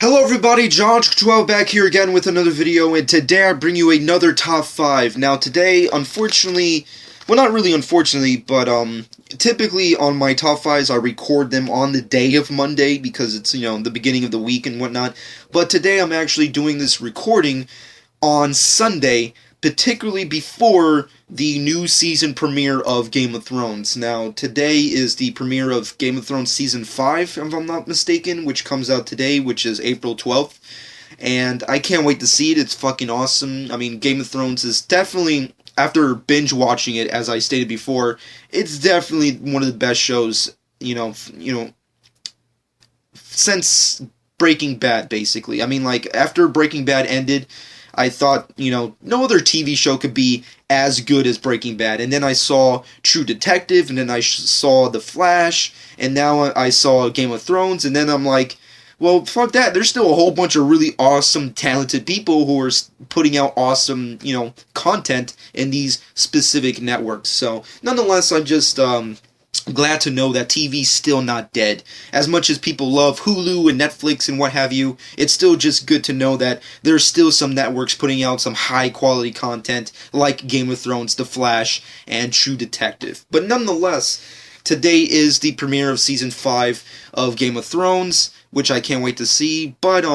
Hello everybody, John12 back here again with another video, and today I bring you another top 5. Now today, unfortunately, well not really unfortunately, but typically on my top 5s I record them on the day of Monday because it's, the beginning of the week and whatnot, but today I'm actually doing this recording on Sunday, particularly before the new season premiere of Game of Thrones. Now, today is the premiere of Game of Thrones Season 5, if I'm not mistaken, which comes out today, which is April 12th. And I can't wait to see it. It's fucking awesome. I mean, Game of Thrones is definitely, after binge watching it, as I stated before, it's definitely one of the best shows, since Breaking Bad, basically. I mean, like, after Breaking Bad ended, I thought, no other TV show could be as good as Breaking Bad. And then I saw True Detective, and then I saw The Flash, and now I saw Game of Thrones, and then I'm like, well, fuck that. There's still a whole bunch of really awesome, talented people who are putting out awesome, content in these specific networks. So, nonetheless, I'm just, glad to know that TV's still not dead. As much as people love Hulu and Netflix and what have you, it's still just good to know that there's still some networks putting out some high quality content like Game of Thrones, The Flash, and True Detective. But nonetheless, today is the premiere of Season 5 of Game of Thrones, which I can't wait to see. But,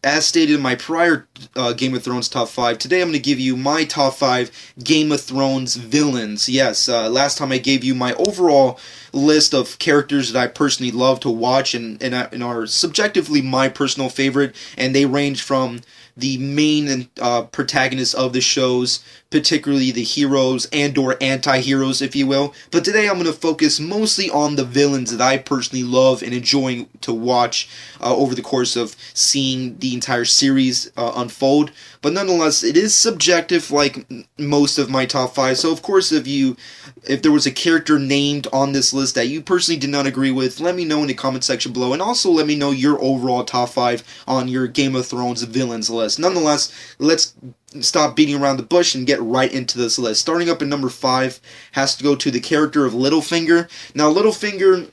as stated in my prior Game of Thrones top 5, today I'm going to give you my top 5 Game of Thrones villains. Yes, last time I gave you my overall list of characters that I personally love to watch and are subjectively my personal favorite, and they range from the main protagonists of the shows, particularly the heroes and or anti-heroes, if you will. But today I'm going to focus mostly on the villains that I personally love and enjoy to watch over the course of seeing the entire series unfold. But nonetheless, it is subjective like most of my top 5. So of course, if there was a character named on this list that you personally did not agree with, let me know in the comment section below, and also let me know your overall top 5 on your Game of Thrones villains list. Nonetheless, let's stop beating around the bush and get right into this list. Starting up at number 5 has to go to the character of Littlefinger. Now, Littlefinger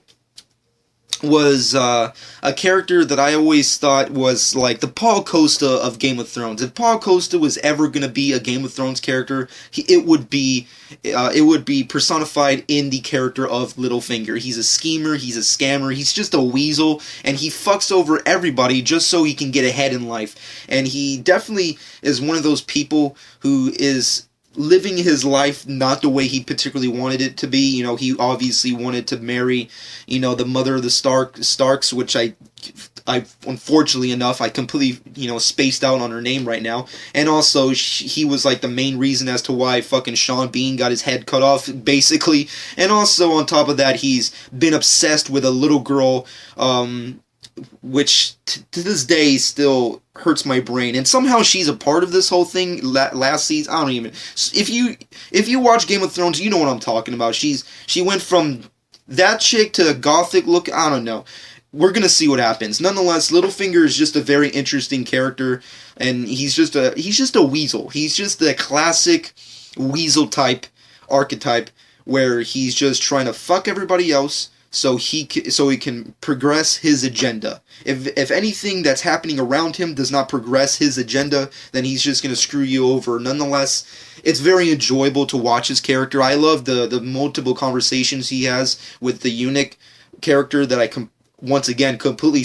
was a character that I always thought was like the Paul Costa of Game of Thrones. If Paul Costa was ever going to be a Game of Thrones character, it would be personified in the character of Littlefinger. He's a schemer, he's a scammer, he's just a weasel, and he fucks over everybody just so he can get ahead in life. And he definitely is one of those people who is living his life not the way he particularly wanted it to be. He obviously wanted to marry, the mother of the Starks, which I unfortunately enough, I completely, spaced out on her name right now. And also, he was like the main reason as to why fucking Sean Bean got his head cut off, basically. And also, on top of that, he's been obsessed with a little girl, which to this day still hurts my brain, and somehow she's a part of this whole thing. Last season, I don't even. If you watch Game of Thrones, you know what I'm talking about. She went from that chick to gothic look. I don't know. We're gonna see what happens. Nonetheless, Littlefinger is just a very interesting character, and he's just a weasel. He's just the classic weasel type archetype where he's just trying to fuck everybody else, so he can progress his agenda. If anything that's happening around him does not progress his agenda, then he's just going to screw you over. Nonetheless, it's very enjoyable to watch his character. I love the multiple conversations he has with the eunuch character that once again completely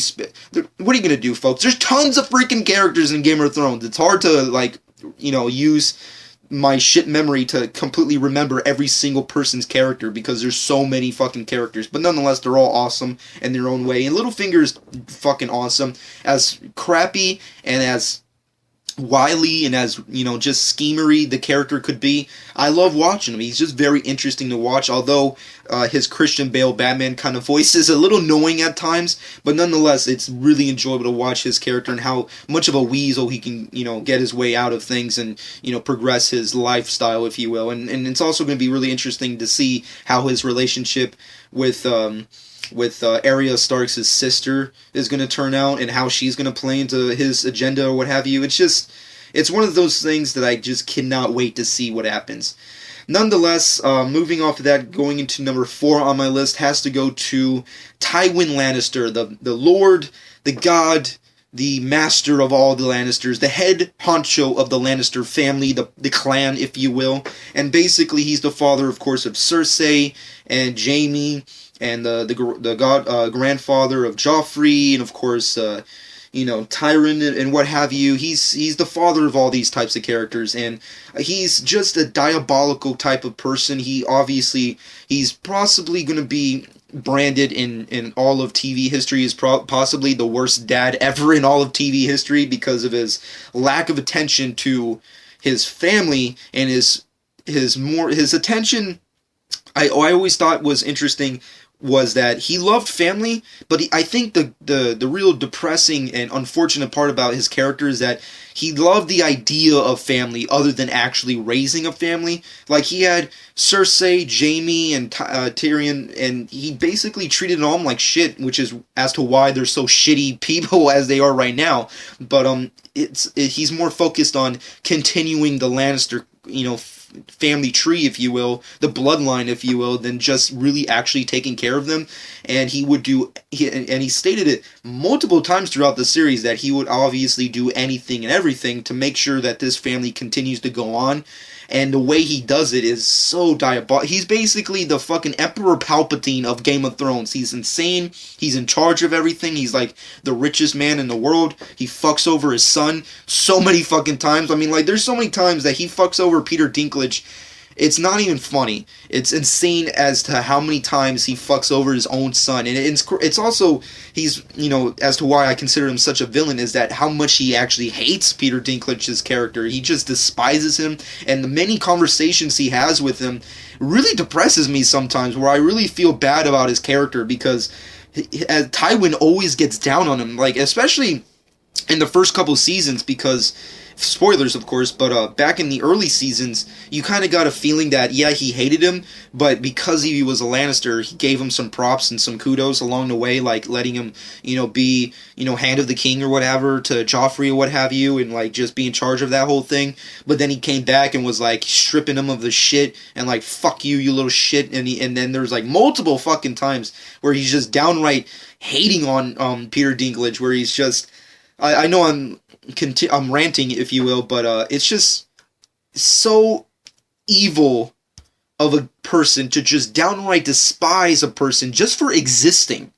what are you going to do, folks? There's tons of freaking characters in Game of Thrones. It's hard to use my shit memory to completely remember every single person's character because there's so many fucking characters. But nonetheless, they're all awesome in their own way. And Littlefinger is fucking awesome. As crappy and as wily and as, just schemery the character could be, I love watching him. He's just very interesting to watch, although his Christian Bale Batman kind of voice is a little annoying at times, but nonetheless, it's really enjoyable to watch his character and how much of a weasel he can, get his way out of things and, progress his lifestyle, if you will. And it's also going to be really interesting to see how his relationship with Arya Starks' sister is going to turn out and how she's going to play into his agenda or what have you. It's one of those things that I just cannot wait to see what happens. Nonetheless, moving off of that, going into number 4 on my list has to go to Tywin Lannister, the Lord, the God, the master of all the Lannisters, the head honcho of the Lannister family, the clan, if you will. And basically, he's the father, of course, of Cersei and Jaime, and the grandfather of Joffrey, and of course, Tywin and what have you. He's the father of all these types of characters, and he's just a diabolical type of person. He's possibly going to be branded in all of TV history as possibly the worst dad ever in all of TV history because of his lack of attention to his family and his attention. I always thought was interesting was that he loved family, but I think the real depressing and unfortunate part about his character is that he loved the idea of family other than actually raising a family. Like, he had Cersei, Jaime, and Tyrion, and he basically treated them like shit, which is as to why they're so shitty people as they are right now. But he's more focused on continuing the Lannister, family tree, if you will, the bloodline, if you will, than just really actually taking care of them. And he stated it multiple times throughout the series that he would obviously do anything and everything to make sure that this family continues to go on. And the way he does it is so diabolical. He's basically the fucking Emperor Palpatine of Game of Thrones. He's insane. He's in charge of everything. He's like the richest man in the world. He fucks over his son so many fucking times. I mean, like, there's so many times that he fucks over Peter Dinklage. It's not even funny. It's insane as to how many times he fucks over his own son. And it's also, he's, as to why I consider him such a villain, is that how much he actually hates Peter Dinklage's character. He just despises him, and the many conversations he has with him really depresses me sometimes, where I really feel bad about his character, because Tywin always gets down on him, like, especially in the first couple seasons, because spoilers, of course, but back in the early seasons, you kind of got a feeling that, yeah, he hated him, but because he was a Lannister, he gave him some props and some kudos along the way, like letting him, be, Hand of the King or whatever to Joffrey or what have you, and like just be in charge of that whole thing. But then he came back and was like stripping him of the shit and like, fuck you, you little shit. And then there's like multiple fucking times where he's just downright hating on Peter Dinklage, where he's just, I know I'm ranting, if you will, but it's just so evil of a person to just downright despise a person just for existing.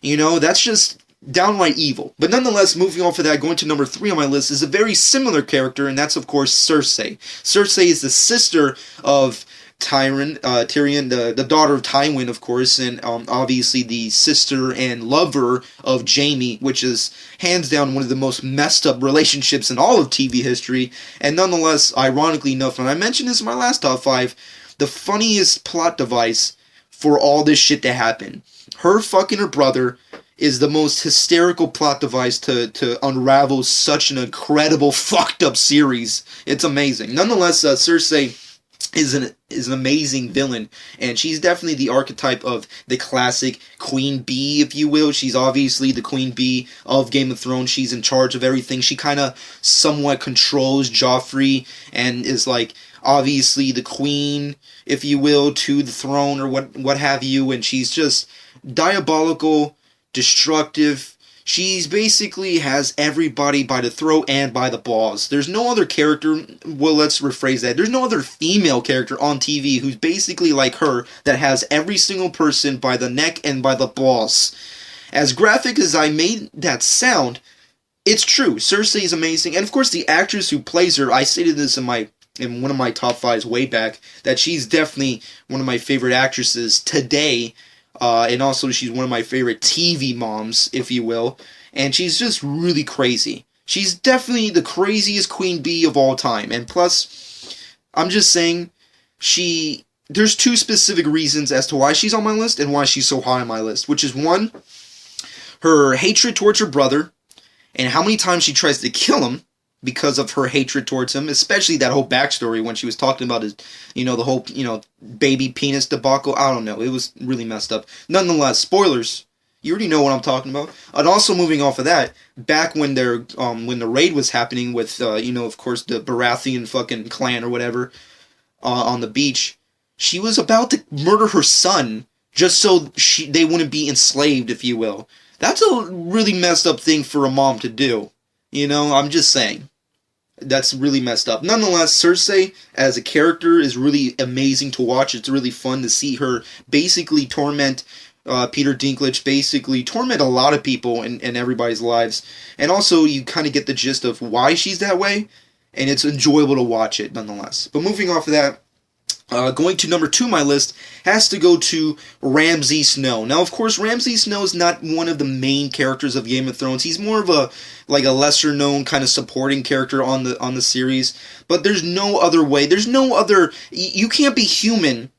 That's just downright evil. But nonetheless, moving on for that, going to number 3 on my list is a very similar character, and that's, of course, Cersei. Cersei is the sister of Tyrion, the daughter of Tywin, of course, and obviously the sister and lover of Jaime, which is hands down one of the most messed up relationships in all of TV history. And nonetheless, ironically enough, and I mentioned this in my last top 5, the funniest plot device for all this shit to happen. Her fucking her brother is the most hysterical plot device to unravel such an incredible fucked up series. It's amazing. Nonetheless, Cersei is an amazing villain, and she's definitely the archetype of the classic Queen Bee, if you will. She's obviously the Queen Bee of Game of Thrones. She's in charge of everything. She kind of somewhat controls Joffrey and is like obviously the queen, if you will, to the throne or what have you, and she's just diabolical, destructive. She's basically has everybody by the throat and by the balls. There's no other character, well, let's rephrase that. There's no other female character on TV who's basically like her that has every single person by the neck and by the balls. As graphic as I made that sound, it's true. Cersei is amazing. And of course, the actress who plays her, I stated this in one of my top 5s way back, that she's definitely one of my favorite actresses today. And also, she's one of my favorite TV moms, if you will. And she's just really crazy. She's definitely the craziest Queen Bee of all time. And plus, I'm just saying, there's 2 specific reasons as to why she's on my list and why she's so high on my list. Which is, 1, her hatred towards her brother, and how many times she tries to kill him because of her hatred towards him, especially that whole backstory when she was talking about his, the whole, baby penis debacle. I don't know. It was really messed up. Nonetheless, spoilers. You already know what I'm talking about. And also, moving off of that, back when when the raid was happening with, of course, the Baratheon fucking clan or whatever, on the beach, she was about to murder her son just so they wouldn't be enslaved, if you will. That's a really messed up thing for a mom to do. You know, I'm just saying. That's really messed up. Nonetheless, Cersei as a character is really amazing to watch. It's really fun to see her basically torment Peter Dinklage, basically torment a lot of people in everybody's lives. And also, you kind of get the gist of why she's that way, and it's enjoyable to watch it nonetheless. But moving off of that, going to number 2 on my list has to go to Ramsay Snow. Now, of course, Ramsay Snow is not one of the main characters of Game of Thrones. He's more of a lesser known kind of supporting character on the series. But there's no other way. There's no other. You can't be human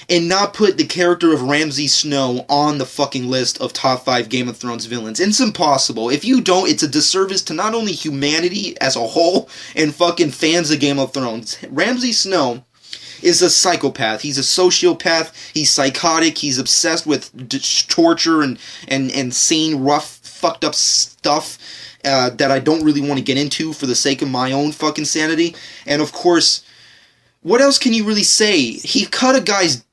and not put the character of Ramsay Snow on the fucking list of top 5 Game of Thrones villains. It's impossible. If you don't, it's a disservice to not only humanity as a whole and fucking fans of Game of Thrones. Ramsay Snow is a psychopath. He's a sociopath. He's psychotic. He's obsessed with torture and insane, rough, fucked up stuff that I don't really want to get into for the sake of my own fucking sanity. And of course, what else can you really say? He cut a guy's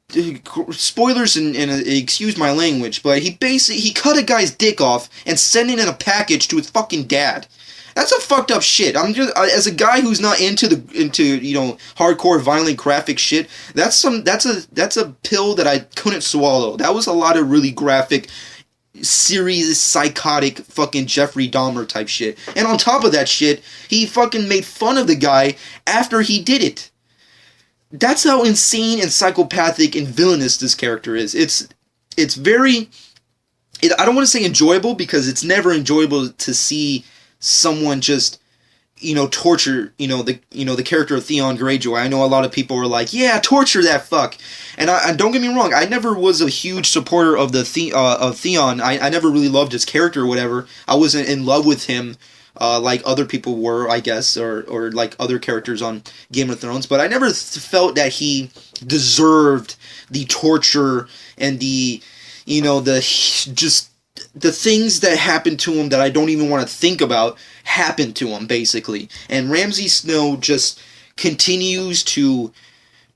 spoilers and excuse my language, but he cut a guy's dick off and sent it in a package to his fucking dad. That's a fucked up shit. I'm just as a guy who's not into you know, hardcore violent graphic shit. That's a pill that I couldn't swallow. That was a lot of really graphic, serious, psychotic fucking Jeffrey Dahmer type shit. And on top of that shit, he fucking made fun of the guy after he did it. That's how insane and psychopathic and villainous this character is. It's very. I don't want to say enjoyable because it's never enjoyable to see someone just, you know, torture, the character of Theon Greyjoy. I know a lot of people are like, yeah, torture that fuck. And don't get me wrong, I never was a huge supporter of of Theon. I never really loved his character or whatever. I wasn't in love with him like other people were, I guess, or like other characters on Game of Thrones. But I never felt that he deserved the torture and the things that happened to him that I don't even want to think about happened to him, basically. And Ramsay Snow just continues to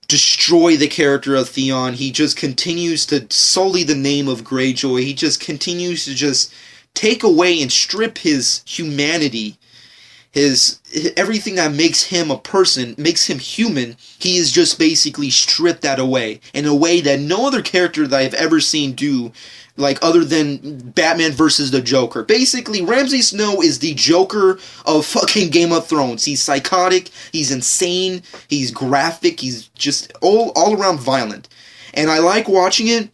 destroy the character of Theon. He just continues to sully the name of Greyjoy. He just continues to just take away and strip his humanity, everything that makes him a person, makes him human. He is just basically stripped that away in a way that no other character that I've ever seen do, like other than Batman versus the Joker. Basically, Ramsay Snow is the Joker of fucking Game of Thrones. He's psychotic, he's insane, he's graphic, he's just all around violent. And I like watching it.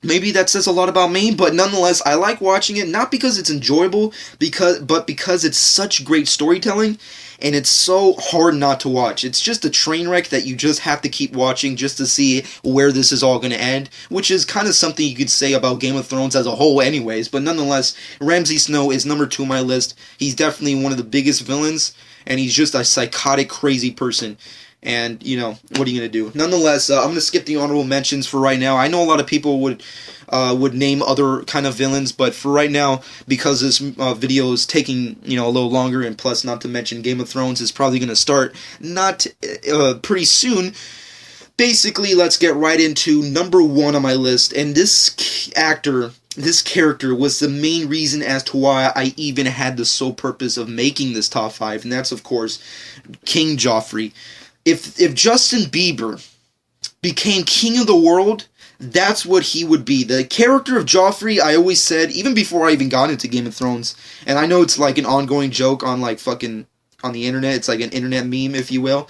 Maybe that says a lot about me, but nonetheless, I like watching it, not because it's enjoyable, but because it's such great storytelling, and it's so hard not to watch. It's just a train wreck that you just have to keep watching just to see where this is all going to end, which is kind of something you could say about Game of Thrones as a whole anyways, but nonetheless, Ramsay Snow is number 2 on my list. He's definitely one of the biggest villains, and he's just a psychotic, crazy person. And, you know, what are you going to do? Nonetheless, I'm going to skip the honorable mentions for right now. I know a lot of people would name other kind of villains, but for right now, because this video is taking, a little longer, and plus, not to mention, Game of Thrones is probably going to start not pretty soon. Basically, let's get right into number 1 on my list, and this character was the main reason as to why I even had the sole purpose of making this top 5, and that's, of course, King Joffrey. If Justin Bieber became king of the world, that's what he would be. The character of Joffrey, I always said, even before I even got into Game of Thrones, and I know it's like an ongoing joke on like fucking on the internet, it's like an internet meme, if you will,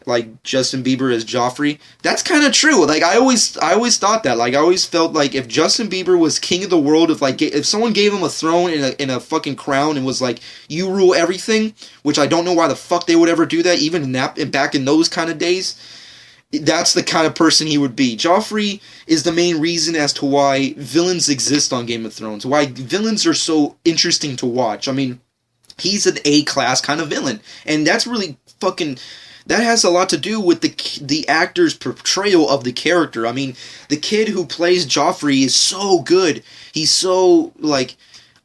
like Justin Bieber as Joffrey. That's kind of true. Like I always thought that. Like I always felt like if Justin Bieber was king of the world, if someone gave him a throne in a fucking crown and was like, you rule everything, which I don't know why the fuck they would ever do that, even back in those kind of days. That's the kind of person he would be. Joffrey is the main reason as to why villains exist on Game of Thrones. Why villains are so interesting to watch. I mean, he's an A-class kind of villain, and that's really fucking. That has a lot to do with the actor's portrayal of the character. I mean, the kid who plays Joffrey is so good. He's so, like,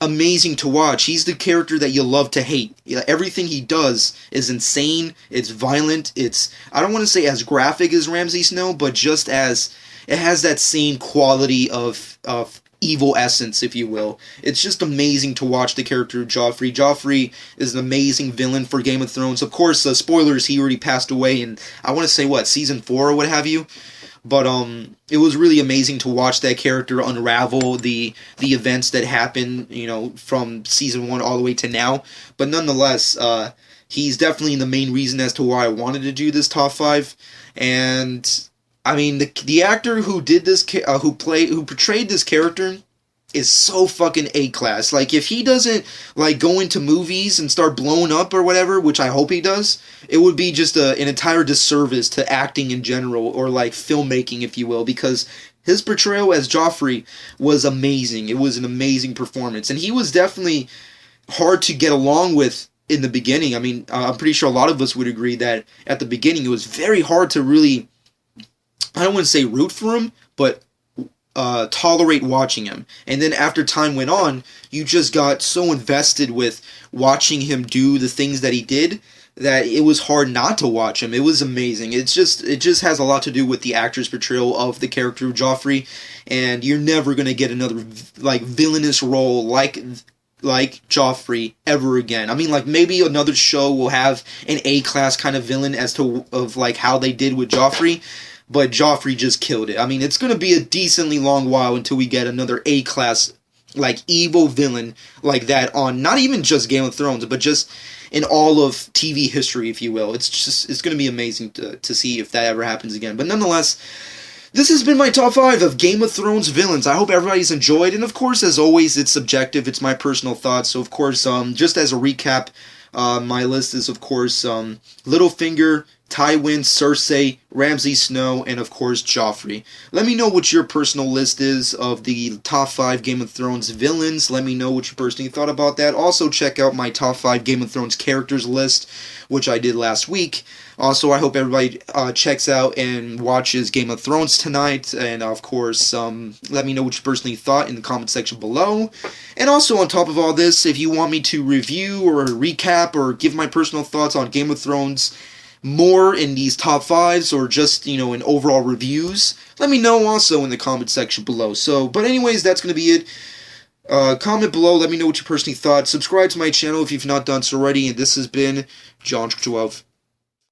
amazing to watch. He's the character that you love to hate. Everything he does is insane. It's violent. It's, I don't want to say as graphic as Ramsay Snow, but just as, it has that same quality of evil essence, if you will. It's just amazing to watch the character of Joffrey. Joffrey is an amazing villain for Game of Thrones. Of course, spoilers, he already passed away in, I want to say, what, season 4 or what have you? But it was really amazing to watch that character unravel the events that happened, from season 1 all the way to now. But nonetheless, he's definitely the main reason as to why I wanted to do this top 5. And I mean, the actor who did this, who portrayed this character, is so fucking A-class. Like, if he doesn't, like, go into movies and start blowing up or whatever, which I hope he does, it would be just an entire disservice to acting in general, or, like, filmmaking, if you will, because his portrayal as Joffrey was amazing. It was an amazing performance, and he was definitely hard to get along with in the beginning. I mean, I'm pretty sure a lot of us would agree that at the beginning it was very hard to really, I don't want to say root for him, but tolerate watching him. And then after time went on, you just got so invested with watching him do the things that he did that it was hard not to watch him. It was amazing. It just has a lot to do with the actor's portrayal of the character of Joffrey, and you're never going to get another like villainous role like Joffrey ever again. I mean, like, maybe another show will have an A-class kind of villain of like how they did with Joffrey, but Joffrey just killed it. I mean, it's going to be a decently long while until we get another A-class, like, evil villain like that on not even just Game of Thrones, but just in all of TV history, if you will. It's going to be amazing to see if that ever happens again. But nonetheless, this has been my top 5 of Game of Thrones villains. I hope everybody's enjoyed, and of course, as always, it's subjective. It's my personal thoughts. So, of course, just as a recap, my list is, of course, Littlefinger, Tywin, Cersei, Ramsay Snow, and of course Joffrey. Let me know what your personal list is of the top 5 Game of Thrones villains. Let me know what you personally thought about that. Also, check out my top 5 Game of Thrones characters list, which I did last week. Also, I hope everybody checks out and watches Game of Thrones tonight. And of course, let me know what you personally thought in the comment section below. And also, on top of all this, if you want me to review or recap or give my personal thoughts on Game of Thrones more in these top 5s, or just, in overall reviews, let me know also in the comment section below. So, but anyways, that's going to be it. Comment below, let me know what you personally thought. Subscribe to my channel if you've not done so already, and this has been John 12.